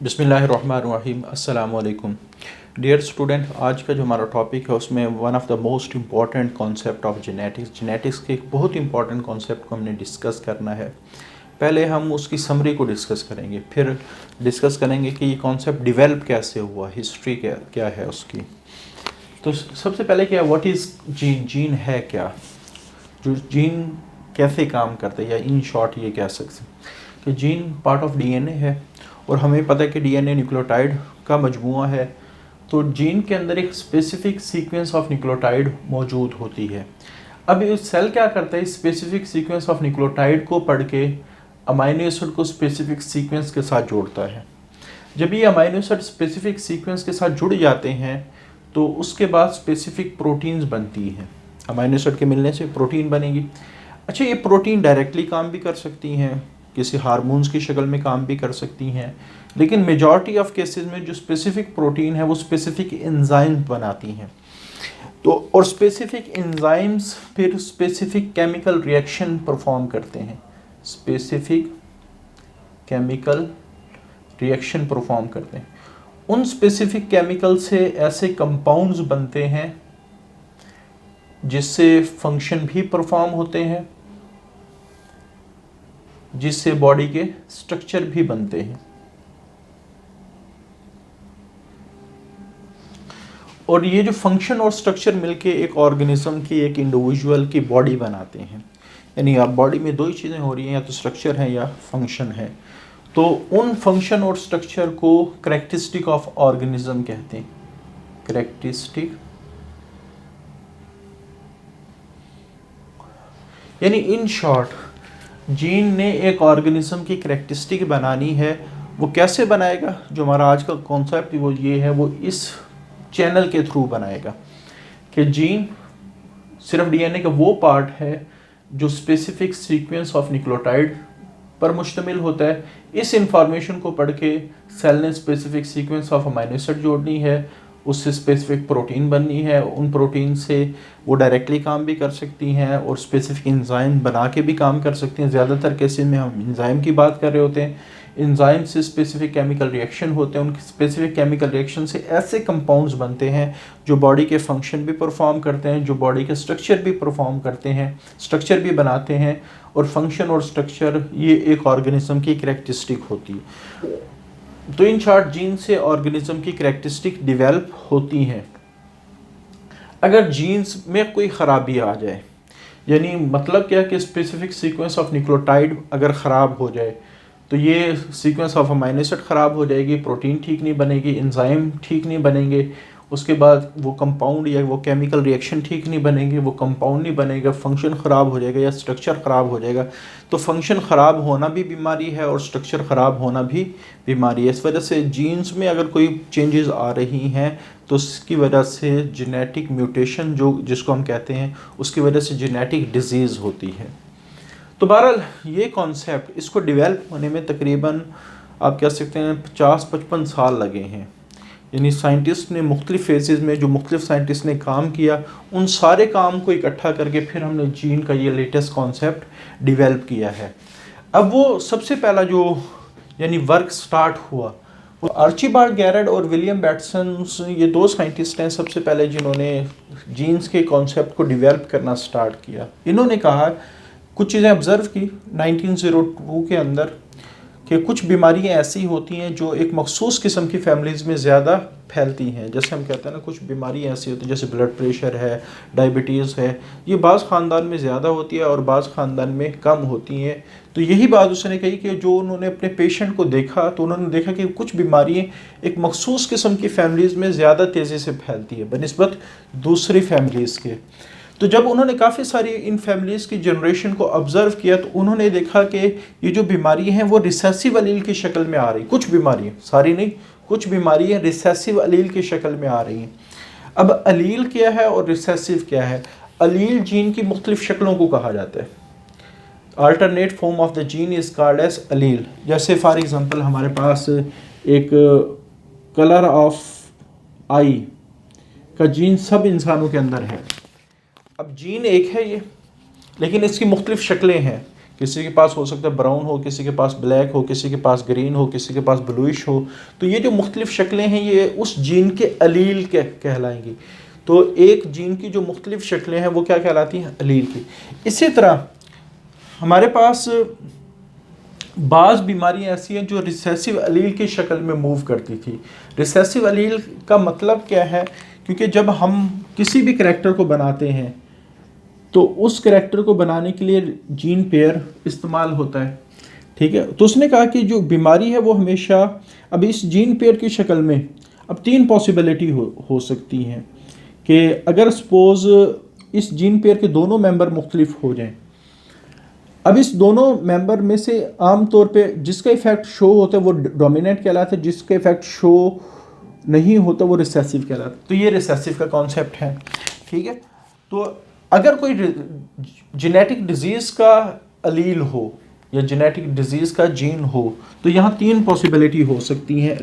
बिस्मिल्लाहिर्रहमानिर्रहीम अस्सलाम वालेकुम डियर स्टूडेंट। आज का जो हमारा टॉपिक है उसमें one of the most important concept of genetics के एक बहुत इंपॉर्टेंट कॉन्सेप्ट को हमने डिस्कस करना है। पहले हम उसकी समरी को डिस्कस करेंगे, फिर डिस्कस करेंगे कि ये कॉन्सेप्ट डिवेल्प कैसे हुआ, हिस्ट्री क्या क्या है उसकी। तो सबसे पहले क्या, व्हाट इज़ जीन, जीन है क्या, जो जीन कैसे काम करते हैं, या इन शॉर्ट ये कह सकते हैं कि जीन पार्ट ऑफ डीएनए है और हमें पता है कि डीएनए न्यूक्लियोटाइड का मजमूआ है। तो जीन के अंदर एक स्पेसिफिक सीक्वेंस ऑफ न्यूक्लियोटाइड मौजूद होती है। अब ये सेल क्या करता है, स्पेसिफिक सीक्वेंस ऑफ न्यूक्लियोटाइड को पढ़ के अमाइनो एसिड को स्पेसिफिक सीक्वेंस के साथ जोड़ता है। जब ये अमाइनो एसिड स्पेसिफिक सीक्वेंस के साथ जुड़ जाते हैं तो उसके बाद स्पेसिफिक प्रोटीन्स बनती हैं। अमाइनो एसिड के मिलने से प्रोटीन बनेगी। अच्छा, ये प्रोटीन डायरेक्टली काम भी कर सकती हैं, किसी हार्मोन्स की शक्ल में काम भी कर सकती हैं, लेकिन मेजॉरिटी ऑफ केसेस में जो स्पेसिफिक प्रोटीन है वो स्पेसिफिक एंजाइम बनाती हैं। तो और स्पेसिफिक एंजाइम्स फिर स्पेसिफिक केमिकल रिएक्शन परफॉर्म करते हैं, स्पेसिफिक केमिकल रिएक्शन परफॉर्म करते हैं। उन स्पेसिफिक केमिकल से ऐसे कंपाउंड्स बनते हैं जिससे फंक्शन भी परफॉर्म होते हैं, जिससे बॉडी के स्ट्रक्चर भी बनते हैं। और ये जो फंक्शन और स्ट्रक्चर मिलके एक ऑर्गेनिज्म की, एक इंडिविजुअल की बॉडी बनाते हैं। यानी आप बॉडी में दो ही चीज़ें हो रही हैं, या तो स्ट्रक्चर है या फंक्शन है। तो उन फंक्शन और स्ट्रक्चर को कैरेक्टरिस्टिक ऑफ ऑर्गेनिज्म कहते हैं। कैरेक्टरिस्टिक यानी इन शॉर्ट जीन ने एक ऑर्गेनिज्म की कैरेक्टरिस्टिक बनानी है। वो कैसे बनाएगा, जो हमारा आज का कॉन्सेप्ट वो ये है, वो इस चैनल के थ्रू बनाएगा कि जीन सिर्फ डीएनए का वो पार्ट है जो स्पेसिफिक सीक्वेंस ऑफ न्यूक्लियोटाइड पर मुश्तमिल होता है। इस इंफॉर्मेशन को पढ़ के सेल ने specific sequence of amino acid जोड़नी है, उससे स्पेसिफिक प्रोटीन बननी है। उन प्रोटीन से वो डायरेक्टली काम भी कर सकती हैं और स्पेसिफिक एंजाइम बना के भी काम कर सकती हैं। ज़्यादातर केसेस में हम एंजाइम की बात कर रहे होते हैं। एंजाइम से स्पेसिफिक केमिकल रिएक्शन होते हैं, उन स्पेसिफिक केमिकल रिएक्शन से ऐसे कंपाउंड्स बनते हैं जो बॉडी के फंक्शन भी परफॉर्म करते हैं, जो बॉडी के स्ट्रक्चर भी परफॉर्म करते हैं, स्ट्रक्चर भी बनाते हैं। और फंक्शन और स्ट्रक्चर ये एक ऑर्गेनिज्म की कैरेक्टरिस्टिक होती है। तो इन शॉर्ट जीन से ऑर्गेनिज्म की कैरेक्टरिस्टिक डेवलप होती हैं। अगर जीन्स में कोई ख़राबी आ जाए, यानी मतलब क्या कि स्पेसिफिक सीक्वेंस ऑफ न्यूक्लियोटाइड अगर ख़राब हो जाए तो ये सीक्वेंस ऑफ अमाइनो एसिड ख़राब हो जाएगी, प्रोटीन ठीक नहीं बनेगी, एंजाइम ठीक नहीं बनेंगे, उसके बाद वो कंपाउंड या वो केमिकल रिएक्शन ठीक नहीं बनेंगे, वो कंपाउंड नहीं बनेगा, फंक्शन ख़राब हो जाएगा या स्ट्रक्चर ख़राब हो जाएगा। तो फंक्शन ख़राब होना भी बीमारी है और स्ट्रक्चर ख़राब होना भी बीमारी है। इस वजह से जीन्स में अगर कोई चेंजेस आ रही हैं तो उसकी वजह से जेनेटिक म्यूटेशन जो जिसको हम कहते हैं, उसकी वजह से जेनेटिक डिजीज़ होती है। तो बहरहाल ये कॉन्सेप्ट इसको डेवलप होने में तकरीबन आप कह सकते हैं 50-55 साल लगे हैं। यानी साइंटिस्ट ने मुख्तलिफ फेजेज़ में, जो मुख्तलिफ साइंटिस्ट ने काम किया, उन सारे काम को इकट्ठा करके फिर हमने जीन का ये लेटेस्ट कॉन्सेप्ट डेवलप किया है। अब वो सबसे पहला जो यानी वर्क स्टार्ट हुआ वो आर्चीबाल्ड गैरेट और विलियम बैटसन, ये दो साइंटिस्ट हैं सबसे पहले जिन्होंने जीन्स के कॉन्सेप्ट को डेवलप करना स्टार्ट किया। इन्होंने कहा, कुछ चीज़ें ऑब्ज़र्व की 1902 के अंदर कि कुछ बीमारियां ऐसी होती हैं जो एक मखसूस किस्म की फैमिलीज़ में ज़्यादा फैलती हैं। जैसे हम कहते हैं ना, कुछ बीमारियां ऐसी होती हैं जैसे ब्लड प्रेशर है, डायबिटीज़ है, ये बाज़ ख़ानदान में ज़्यादा होती है और बाज़ ख़ानदान में कम होती हैं। तो यही बात उसने कही कि जो उन्होंने अपने पेशेंट को देखा तो उन्होंने देखा कि कुछ बीमारियाँ एक मखसूस किस्म की फैमिलीज़ में ज़्यादा तेज़ी से फैलती है बनिस्बत दूसरी फैमिलीज़ के। तो जब उन्होंने काफ़ी सारी इन फैमिलीज़ की जनरेशन को ऑब्ज़र्व किया तो उन्होंने देखा कि ये जो बीमारियां हैं वो रिसेसिव अलील की शक्ल में आ रही। कुछ बीमारियां, सारी नहीं, कुछ बीमारियां रिसेसिव अलील की शक्ल में आ रही हैं। अब अलील क्या है और रिसेसिव क्या है? अलील जीन की मुख्तलिफ शक्लों को कहा जाता है। Alternate form of the gene is called as allele. जैसे फॉर एग्ज़ाम्पल हमारे पास एक कलर ऑफ आई का जीन सब इंसानों के अंदर है। अब जीन एक है ये, लेकिन इसकी मुख्तलिफ शक्लें हैं किसी के पास हो सकता है ब्राउन हो, किसी के पास ब्लैक हो, किसी के पास ग्रीन हो, किसी के पास ब्लूइश हो। तो ये जो मुख्तलिफ शक्लें हैं ये उस जीन के अलील के कहलाएंगी। तो एक जीन की जो मुख्तलिफ शक्लें हैं वो क्या कहलाती हैं, अलील की। इसी तरह हमारे पास बाज़ बीमारियां ऐसी हैं जो रिसेसिव अलील की शक्ल में मूव करती थी। रिसेसिव अलील का मतलब क्या है, क्योंकि जब हम किसी भी करैक्टर को बनाते हैं तो उस करैक्टर को बनाने के लिए जीन पेयर इस्तेमाल होता है, ठीक है। तो उसने कहा कि जो बीमारी है वो हमेशा, अब इस जीन पेयर की शक्ल में अब 3 पॉसिबिलिटी हो सकती हैं कि अगर सपोज़ इस जीन पेयर के दोनों मेंबर मुख्तलिफ हो जाएं। अब इस दोनों मेंबर में से आम तौर पे जिसका इफेक्ट शो होता है वो डोमिनेंट कहलाता है, जिसका इफेक्ट शो नहीं होता वो रिसेसिव कहलाता है। तो ये रिसेसिव का कॉन्सेप्ट है, ठीक है। तो अगर कोई जेनेटिक डिजीज़ का अलील हो या जेनेटिक डिजीज़ का जीन हो तो यहाँ 3 पॉसिबिलिटी हो सकती हैं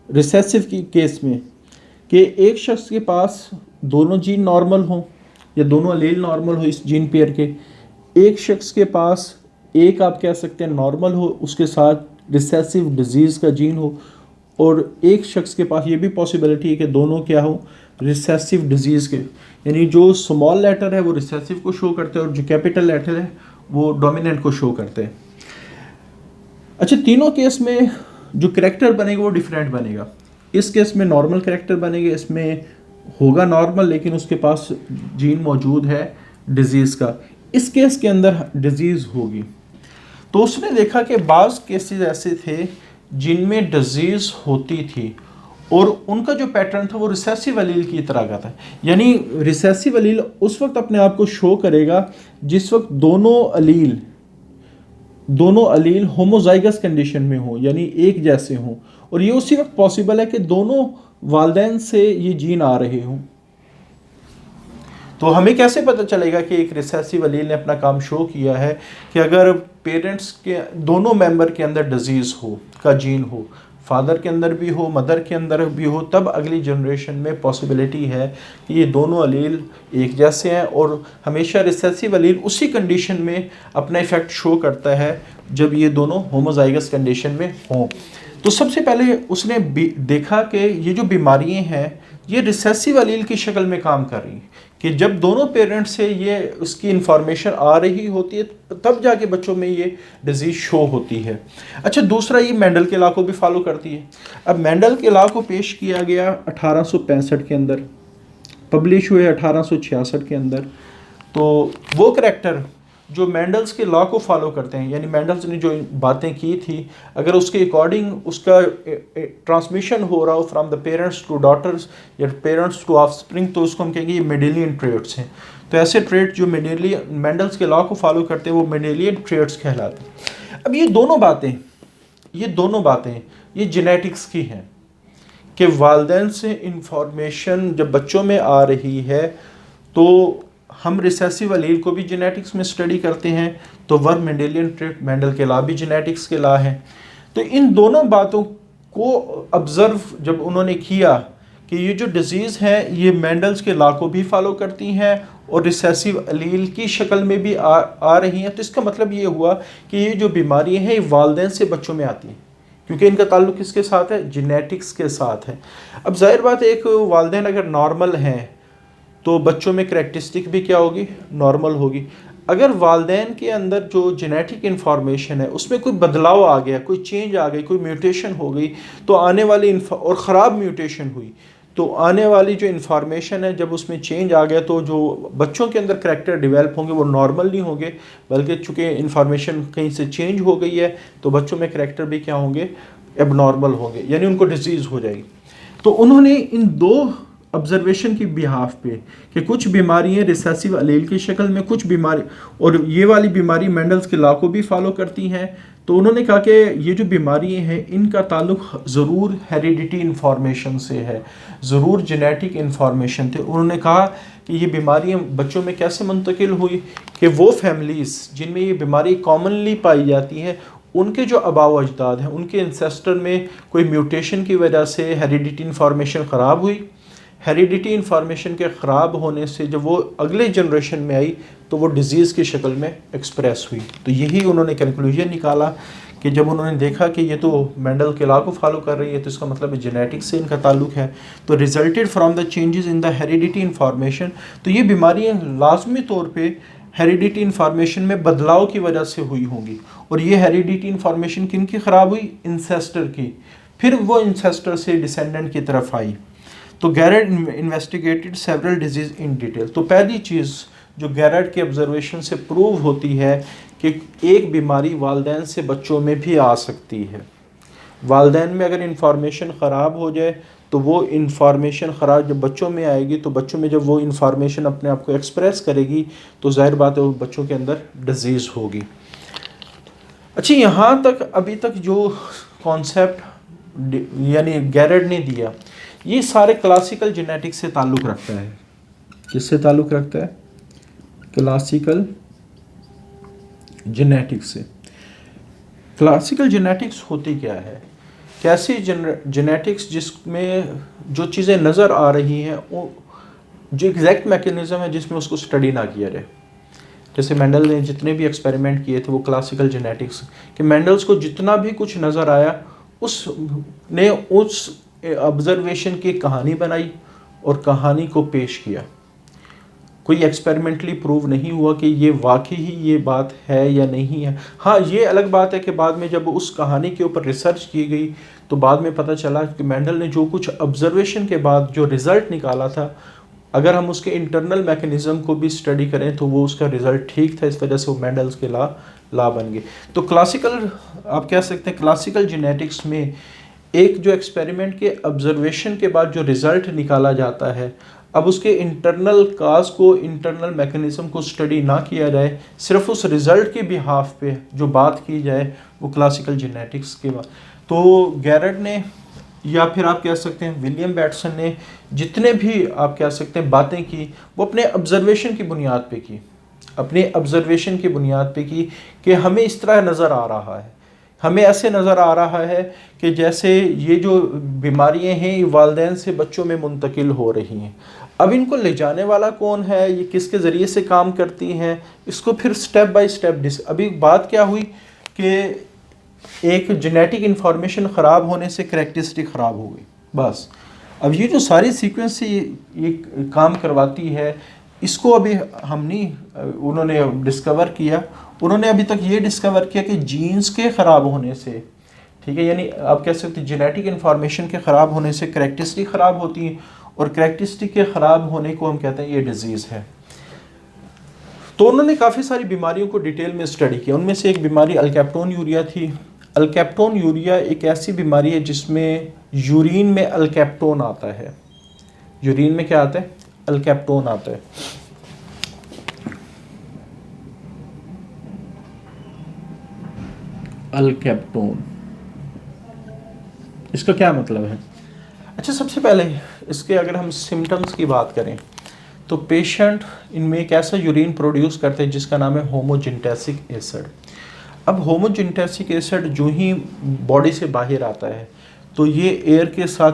रिसेसिव की केस में, कि एक शख्स के पास दोनों जीन नॉर्मल हों या दोनों अलील नॉर्मल हो इस जीन पेयर के, एक शख्स के पास एक आप कह सकते हैं नॉर्मल हो, उसके साथ रिसेसिव डिजीज़ का जीन हो, और एक शख्स के पास ये भी पॉसिबिलिटी है कि दोनों क्या हो, रिसेसिव डिजीज़ के, यानी जो स्मॉल लेटर है वो रिसेसिव को शो करते हैं और जो कैपिटल लेटर है वो डोमिनेंट को शो करते हैं। अच्छा, तीनों केस में जो करैक्टर बनेगा वो डिफरेंट बनेगा। इस केस में नॉर्मल करैक्टर बनेगा, इसमें होगा नॉर्मल लेकिन उसके पास जीन मौजूद है डिजीज़ का। इस केस के अंदर डिजीज़ होगी। तो उसने देखा कि बाज़ केसेस ऐसे थे जिनमें डिजीज़ होती थी और उनका जो पैटर्न था वो रिसेसिव अलील की तरह का था। यानी रिसेसिव अलील उस वक्त अपने आप को शो करेगा जिस वक्त दोनों अलील होमोजाइगस कंडीशन में हो, यानी एक जैसे हों, और ये उसी वक्त पॉसिबल है कि दोनों वालिदैन से ये जीन आ रहे हों। तो हमें कैसे पता चलेगा कि एक रिसेसिव अलील ने अपना काम शो किया है, कि अगर पेरेंट्स के दोनों मेंबर के अंदर डिजीज़ हो का जीन हो, फादर के अंदर भी हो मदर के अंदर भी हो, तब अगली जनरेशन में पॉसिबिलिटी है कि ये दोनों अलील एक जैसे हैं। और हमेशा रिसेसिव अलील उसी कंडीशन में अपना इफेक्ट शो करता है जब ये दोनों होमोजाइगस कंडीशन में हों। तो सबसे पहले उसने देखा कि ये जो बीमारियां हैं ये रिसेसिव अलील की शक्ल में काम कर रही हैं, कि जब दोनों पेरेंट्स से ये उसकी इंफॉर्मेशन आ रही होती है तब जाके बच्चों में ये डिजीज़ शो होती है। अच्छा, दूसरा ये मेंडल के लॉ को भी फॉलो करती है। अब मेंडल के लॉ को पेश किया गया 1865 के अंदर, पब्लिश हुए 1866 के अंदर। तो वो करैक्टर जो मेंडल्स के लॉ को फॉलो करते हैं, यानी मेंडल्स ने जो बातें की थी अगर उसके अकॉर्डिंग उसका ट्रांसमिशन हो रहा हो from the parents to daughters या पेरेंट्स टू ऑफस्प्रिंग, तो उसको हम कहेंगे ये मेंडेलियन ट्रेट्स हैं। तो ऐसे ट्रेट जो मेंडल्स के लॉ को फॉलो करते हैं वो मेंडेलियन ट्रेट्स कहलाते हैं। अब ये दोनों बातें ये जेनेटिक्स की हैं कि वालिदैन से इंफॉर्मेशन जब बच्चों में आ रही है तो हम रिसेसिव अलील को भी जेनेटिक्स में स्टडी करते हैं, तो वर्ग मेंडेलियन ट्रेट मेंडल के लॉ भी जेनेटिक्स के लॉ हैं। तो इन दोनों बातों को ऑब्जर्व जब उन्होंने किया कि ये जो डिजीज़ है ये मेंडल्स के लॉ को भी फॉलो करती हैं और रिसेसिव अलील की शक्ल में भी आ रही हैं, तो इसका मतलब ये हुआ कि ये जो बीमारी है ये वालिदैन से बच्चों में आती हैं, क्योंकि इनका ताल्लुक किसके साथ है, जेनेटिक्स के साथ है। अब जाहिर बात है एक वालिदैन अगर नॉर्मल हैं तो बच्चों में करैक्टरिस्टिक भी क्या होगी, नॉर्मल होगी। अगर वालिदैन के अंदर जो जेनेटिक इन्फॉर्मेशन है उसमें कोई बदलाव आ गया, कोई चेंज आ गई, कोई म्यूटेशन हो गई, तो आने वाली और ख़राब म्यूटेशन हुई, तो आने वाली जो इन्फॉर्मेशन है जब उसमें चेंज आ गया तो जो बच्चों के अंदर करैक्टर डेवलप होंगे वो नॉर्मल नहीं होंगे, बल्कि चूँकि इन्फॉर्मेशन कहीं से चेंज हो गई है तो बच्चों में करैक्टर भी क्या होंगे, एबनॉर्मल होंगे, यानी उनको डिजीज़ हो जाएगी। तो उन्होंने इन दो ऑब्जर्वेशन की बिहाफ पे कि कुछ बीमारियां रिसेसिव अलील की शक्ल में, कुछ बीमारी और ये वाली बीमारी मेंडल्स के लॉ को भी फॉलो करती हैं, तो उन्होंने कहा कि ये जो बीमारियां हैं इनका ताल्लुक ज़रूर हेरिडिटी इन्फॉर्मेशन से है, ज़रूर जेनेटिक इन्फॉर्मेशन थे। उन्होंने कहा कि ये बीमारियां बच्चों में कैसे मुंतकिल हुई कि वो फैमिलीज़ जिनमें ये बीमारी कॉमनली पाई जाती है उनके जो आबाओ अजदाद हैं उनके इंसेस्टर में कोई म्यूटेशन की वजह से हेरिडिटी इन्फॉर्मेशन ख़राब हुई, हेरिडिटी इंफॉर्मेशन के ख़राब होने से जब वो अगले जनरेशन में आई तो वो डिज़ीज़ की शक्ल में एक्सप्रेस हुई। तो यही उन्होंने कंक्लूजन निकाला कि जब उन्होंने देखा कि ये तो मेंडल के लॉ को फॉलो कर रही है, तो इसका मतलब जेनेटिक्स से इनका ताल्लुक है, तो resulted from the changes in the heredity information. तो ये बीमारियाँ लाजमी तौर पे हेरिडिटी इंफॉर्मेशन में बदलाव की वजह से हुई होंगी। और ये हेरिडिटी इंफॉर्मेशन किन की ख़राब हुई? इंसेस्टर की। फिर वो इंसेस्टर से डिसेंडेंट की तरफ आई। तो Garrett investigated several disease in detail. तो पहली चीज़ जो गैरेट के ऑब्जर्वेशन से प्रूव होती है कि एक बीमारी वालदैन से बच्चों में भी आ सकती है। वालदैन में अगर इंफॉर्मेशन ख़राब हो जाए तो वो इंफॉर्मेशन ख़राब जब बच्चों में आएगी, तो बच्चों में जब वो इंफॉर्मेशन अपने आप को एक्सप्रेस करेगी तो जाहिर बात है वो बच्चों के अंदर डिजीज़ होगी। अच्छा, यहाँ तक अभी तक जो कॉन्सेप्ट यानी गैरेट ने दिया, ये सारे क्लासिकल जेनेटिक्स से ताल्लुक़ रखता है। किससे ताल्लुक़ रखता है? क्लासिकल जेनेटिक्स से। क्लासिकल जेनेटिक्स होती क्या है? कैसी जेनेटिक्स जिसमें जो चीज़ें नज़र आ रही हैं वो जो एग्जैक्ट मैकेनिज़्म है जिसमें उसको स्टडी ना किया जाए। जैसे मेंडल ने जितने भी एक्सपेरिमेंट किए थे वो क्लासिकल जेनेटिक्स कि मेंडल्स को जितना भी कुछ नज़र आया उसने उस ऑब्जर्वेशन की कहानी बनाई और कहानी को पेश किया। कोई एक्सपेरिमेंटली प्रूव नहीं हुआ कि ये वाकई ही ये बात है या नहीं है। हाँ, ये अलग बात है कि बाद में जब उस कहानी के ऊपर रिसर्च की गई तो बाद में पता चला कि मेंडल ने जो कुछ ऑब्जर्वेशन के बाद जो रिज़ल्ट निकाला था, अगर हम उसके इंटरनल मैकेनिज़्म को भी स्टडी करें तो वो उसका रिज़ल्ट ठीक था। इस वजह से वो मेंडल्स के ला बन गए। तो क्लासिकल आप कह सकते हैं क्लासिकल जेनेटिक्स में एक जो एक्सपेरिमेंट के ऑब्जर्वेशन के बाद जो रिज़ल्ट निकाला जाता है, अब उसके इंटरनल काज को, इंटरनल मैकेनिज़्म को स्टडी ना किया जाए, सिर्फ उस रिज़ल्ट के बिहाफ पे जो बात की जाए वो क्लासिकल जेनेटिक्स के बाद। तो गैरेट ने या फिर आप कह सकते हैं विलियम बैटसन ने जितने भी आप कह सकते हैं बातें की वो अपने ऑब्जर्वेशन की बुनियाद पे की, अपने ऑब्जर्वेशन की बुनियाद पे की कि हमें इस तरह नज़र आ रहा है, हमें ऐसे नज़र आ रहा है कि जैसे ये जो बीमारियां हैं ये वालिदैन से बच्चों में मुंतकिल हो रही हैं। अब इनको ले जाने वाला कौन है, ये किसके ज़रिए से काम करती हैं, इसको फिर स्टेप बाय स्टेप अभी बात क्या हुई कि एक जेनेटिक इन्फॉर्मेशन ख़राब होने से करैक्टरिस्टिक ख़राब हो गई, बस। अब ये जो सारी सीक्वेंस से ये काम करवाती है, इसको अभी हम नहीं, उन्होंने डिस्कवर किया। उन्होंने अभी तक ये डिस्कवर किया कि जीन्स के ख़राब होने से, ठीक है, यानी आप कह सकते हैं जेनेटिक इन्फॉर्मेशन के ख़राब होने से करैक्टरिस्टिक ख़राब होती हैं और करैक्टरिस्टिक के ख़राब होने को हम कहते हैं ये डिजीज़ है। तो उन्होंने काफ़ी सारी बीमारियों को डिटेल में स्टडी किया। उनमें से एक बीमारी अल्कैप्टोन्यूरिया थी। अल्कैप्टोन्यूरिया एक ऐसी बीमारी है जिसमें यूरिन में अल्कैप्टोन आता है। यूरिन में क्या आता है? अल्कैप्टोन आता है। अल्कैप्टोन, इसका क्या मतलब है? अच्छा, सबसे पहले इसके अगर हम सिम्टम्स की बात करें तो पेशेंट इनमें एक ऐसा यूरिन प्रोड्यूस करते हैं जिसका नाम है होमोजेंटेसिक एसिड। अब होमोजेंटेसिक एसिड जो ही बॉडी से बाहर आता है तो ये एयर के साथ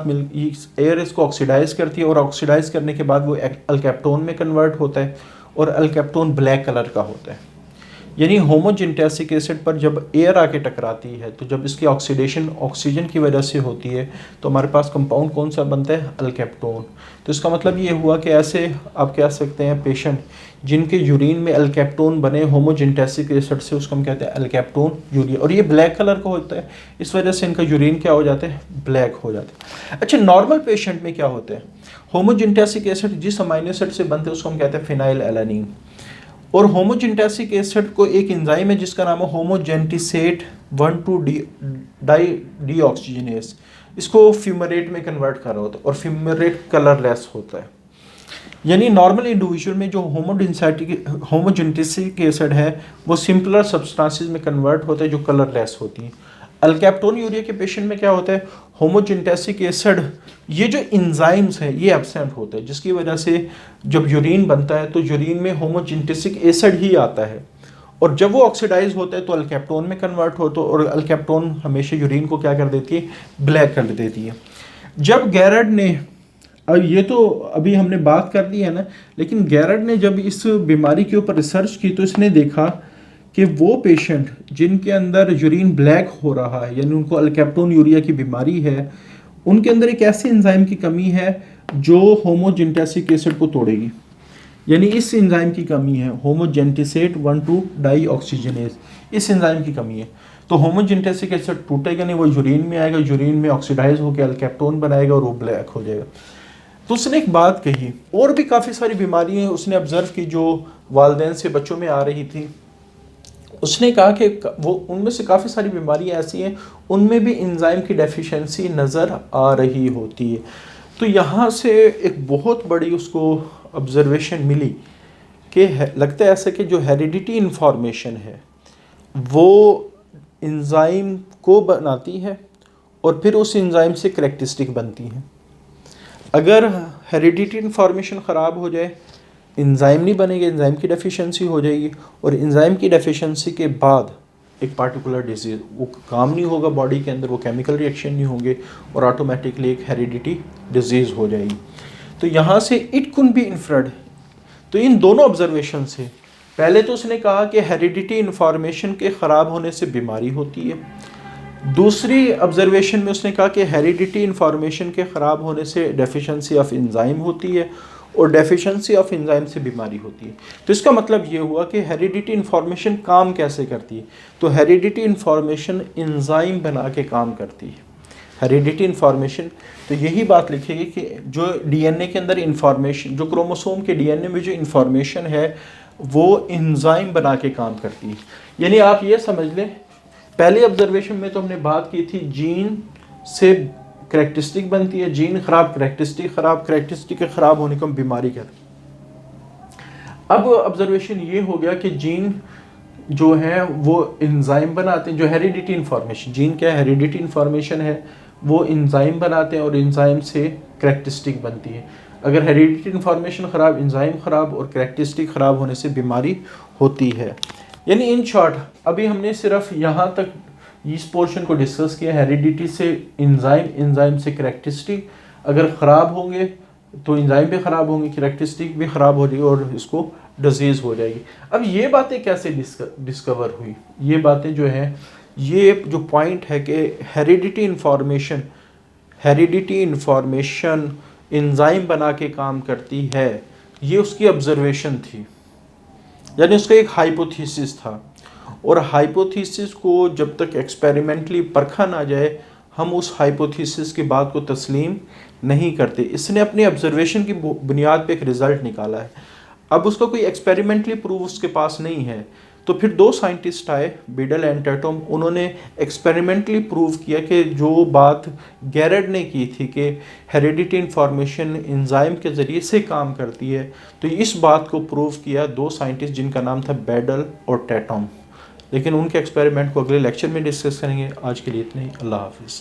एयर इसको ऑक्सीडाइज करती है और ऑक्सीडाइज करने के बाद वो अल्कैप्टोन में कन्वर्ट होता है और अल्कैप्टोन ब्लैक कलर का होता है। यानी होमोजेंटेसिक एसिड पर जब एयर आके टकराती है तो जब इसकी ऑक्सीडेशन ऑक्सीजन की वजह से होती है तो हमारे पास कंपाउंड कौन सा बनता है? अल्कैप्टोन। तो इसका मतलब ये हुआ कि ऐसे आप कह सकते हैं पेशेंट जिनके यूरिन में अल्कैप्टोन बने होमोजेंटेसिक एसिड से, उसको हम कहते हैं अल्कैप्टोन यूरिया, और ये ब्लैक कलर का होता है। इस वजह से इनका यूरिन क्या हो जाता है? ब्लैक हो जाता है। अच्छा, नॉर्मल पेशेंट में क्या होता है? होमोजेंटेसिक एसिड जिस अमाइनो एसिड से बनते हैं उसको हम कहते हैं फिनाइल एलानिन, और होमोजेंटेसिक एसिड को एक एंजाइम है जिसका नाम है होमोजेंटिसेट 1,2-डीऑक्सीजनेस, इसको फ्यूमरेट में कन्वर्ट कर रहा होता है और फ्यूमरेट कलरलेस होता है। यानी नॉर्मल इंडिविजुअल में जो होमोजेंटिसिक एसिड है वो सिंपलर सब्सटेंसेस में कन्वर्ट होता है जो कलरलेस होती हैं। अल्कैप्टोन्यूरिया के पेशेंट में क्या होता है? होमोजेंटेसिक एसिड ये जो एंजाइम्स हैं ये एब्सेंट होते हैं, जिसकी वजह से जब यूरिन बनता है तो यूरिन में होमोजेंटेसिक एसिड ही आता है और जब वो ऑक्सीडाइज होता है तो अल्कैप्टोन में कन्वर्ट होता है और अल्कैप्टोन हमेशा यूरिन को क्या कर देती है? ब्लैक कर देती है। जब गैरेट ने अब ये तो अभी हमने बात कर ली है ना, लेकिन गैरट ने जब इस बीमारी के ऊपर रिसर्च की तो इसने देखा कि वो पेशेंट जिनके अंदर यूरिन ब्लैक हो रहा है, यानी उनको अल्केप्टोन्यूरिया की बीमारी है, उनके अंदर एक ऐसे एंजाइम की कमी है जो होमोजेंटेसिक एसिड को तोड़ेगी। यानी इस एंजाइम की कमी है, होमोजेंटिसेट 1,2 डाई ऑक्सीजनेज, इस एंजाइम की कमी है। तो होमोजेंटेसिक एसिड टूटेगा नहीं, वो यूरिन में आएगा, यूरिन में ऑक्सीडाइज होकर अल्केप्टोन बनाएगा और वो ब्लैक हो जाएगा। तो उसने एक बात कही, और भी काफ़ी सारी बीमारियां उसने ऑब्जर्व की जो वालिदैन से बच्चों में आ रही थी। उसने कहा कि वो उनमें से काफ़ी सारी बीमारियां ऐसी हैं उनमें भी एंजाइम की डेफिशिएंसी नज़र आ रही होती है। तो यहाँ से एक बहुत बड़ी उसको ऑब्जर्वेशन मिली कि लगता है ऐसा कि जो हेरिडिटी इन्फॉर्मेशन है वो एंजाइम को बनाती है और फिर उस एंजाइम से करैक्टरिस्टिक बनती है। अगर हेरिडिटी इन्फॉर्मेशन ख़राब हो जाए, एंजाइम नहीं बनेगा, एंजाइम की डेफिशिएंसी हो जाएगी, और एंजाइम की डेफिशिएंसी के बाद एक पार्टिकुलर डिजीज़ वो काम नहीं होगा बॉडी के अंदर, वो केमिकल रिएक्शन नहीं होंगे और ऑटोमेटिकली एक हेरिडिटी डिजीज़ हो जाएगी। तो यहाँ से इट कुड बी इन्फर्ड। तो इन दोनों ऑब्जर्वेशन से पहले तो उसने कहा कि हेरिडिटी इन्फॉर्मेशन के ख़राब होने से बीमारी होती है। दूसरी ऑब्जर्वेशन में उसने कहा कि हेरिडिटी इन्फॉर्मेशन के ख़राब होने से डेफिशिएंसी ऑफ एंजाइम होती है और डेफिशिएंसी ऑफ एंजाइम से बीमारी होती है। तो इसका मतलब ये हुआ कि हेरिडिटी इन्फॉर्मेशन काम कैसे करती है। तो हेरिडिटी इन्फॉर्मेशन एंजाइम बना के काम करती है। हेरिडिटी इन्फॉर्मेशन, तो यही बात लिखेगी कि जो डीएनए के अंदर इन्फॉर्मेशन, जो क्रोमोसोम के डीएनए में जो इन्फॉर्मेशन है वो एंजाइम बना के काम करती है। यानी आप ये समझ लें, पहले ऑब्जर्वेशन में तो हमने बात की थी जीन से करैक्टरिस्टिक बनती है, जीन खराब, करैक्टरिस्टिक खराब, करैक्टरिस्टिक के खराब होने को हम बीमारी कहते हैं। अब ऑब्जर्वेशन ये हो गया कि जीन जो है वो एंजाइम बनाते हैं। जो हेरिडिटी इन्फॉर्मेशन, जीन क्या है, हेरिडिटी इन्फॉर्मेशन है, वो एंजाइम बनाते हैं और एंजाइम से करैक्टरिस्टिक बनती है। अगर हेरिडिटी इन्फॉर्मेशन ख़राब, एंजाइम ख़राब और करैक्टरिस्टिक ख़राब होने से बीमारी होती है। यानी इन शॉर्ट अभी हमने सिर्फ यहाँ तक इस पोर्शन को डिस्कस किया, हेरिडिटी से एंजाइम, एंजाइम से करैक्टरिस्टिक। अगर ख़राब होंगे तो एंजाइम भी ख़राब होंगे, करैक्टरिस्टिक भी ख़राब हो जाएगी और इसको डिजीज़ हो जाएगी। अब ये बातें कैसे डिस्कवर हुई? ये बातें जो हैं, ये जो पॉइंट है कि हेरिडिटी इन्फॉर्मेशन एंजाइम बना के काम करती है, ये उसकी ऑब्जर्वेशन थी। यानी उसका एक हाइपोथेसिस था, और हाइपोथेसिस को जब तक एक्सपेरिमेंटली परखा ना जाए हम उस हाइपोथेसिस की बात को तस्लीम नहीं करते। इसने अपनी ऑब्जर्वेशन की बुनियाद पे एक रिज़ल्ट निकाला है, अब उसका कोई एक्सपेरिमेंटली प्रूफ उसके पास नहीं है। तो फिर दो साइंटिस्ट आए, बीडल एंड टैटम, उन्होंने एक्सपेरिमेंटली प्रूव किया कि जो बात गैरट ने की थी कि हेरिडिटी इन्फॉर्मेशन एंजाइम के ज़रिए से काम करती है, तो इस बात को प्रूव किया दो साइंटिस्ट जिनका नाम था बेडल और टैटम। लेकिन उनके एक्सपेरिमेंट को अगले लेक्चर में डिस्कस करेंगे। आज के लिए इतने ही। अल्लाह हाफिज़।